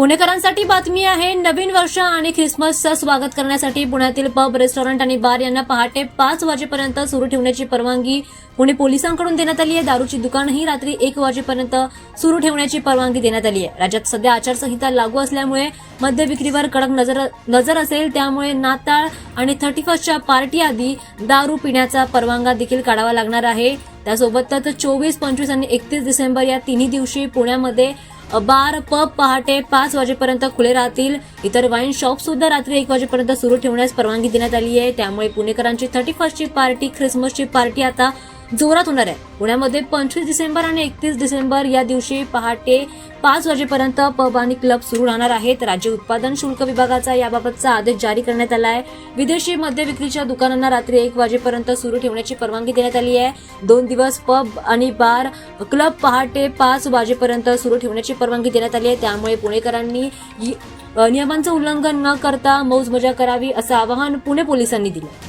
पुणेकरांसाठी बातमी आहे। नवीन वर्ष आणि ख्रिसमसचं स्वागत करण्यासाठी पुण्यातील पब, रेस्टॉरंट आणि बार यांना पहाटे 5 वाजेपर्यंत सुरू ठेवण्याची परवानगी पुणे पोलिसांकडून देण्यात आली आहे। दारूची दुकानंही रात्री 1 वाजेपर्यंत सुरू ठेवण्याची परवानगी देण्यात आली आहे। राज्यात सध्या आचारसंहिता लागू असल्यामुळे मद्य विक्रीवर कडक नजर असेल, त्यामुळे नाताळ आणि 31च्या पार्टी आधी दारू पिण्याचा परवाना देखील काढावा लागणार आहे। त्यासोबतच 24, 25 आणि 31 डिसेंबर या तिन्ही दिवशी पुण्यामध्ये बार, पब पहाटे 5 वाजेपर्यंत खुले राहतील। इतर वाईन शॉप सुद्धा रात्री 1 वाजेपर्यंत सुरू ठेवण्यास परवानगी देण्यात आली आहे। त्यामुळे पुणेकरांची 31ची पार्टी, ख्रिसमसची पार्टी आता जोरात होणार आहे। पुण्यामध्ये 25 डिसेंबर आणि 31 डिसेंबर या दिवशी पहाटे 5 वाजेपर्यंत पब आणि क्लब सुरू राहणार आहेत। राज्य उत्पादन शुल्क विभागाचा याबाबतचा आदेश जारी करण्यात आला आहे। विदेशी मद्य विक्रीच्या दुकानांना रात्री 1 वाजेपर्यंत सुरू ठेवण्याची परवानगी देण्यात आली आहे। 2 दिवस पब आणि बार, क्लब पहाटे 5 वाजेपर्यंत सुरू ठेवण्याची परवानगी देण्यात आली आहे। त्यामुळे पुणेकरांनी नियमांचं उल्लंघन न करता मौज मजा करावी असं आवाहन पुणे पोलिसांनी दिलं।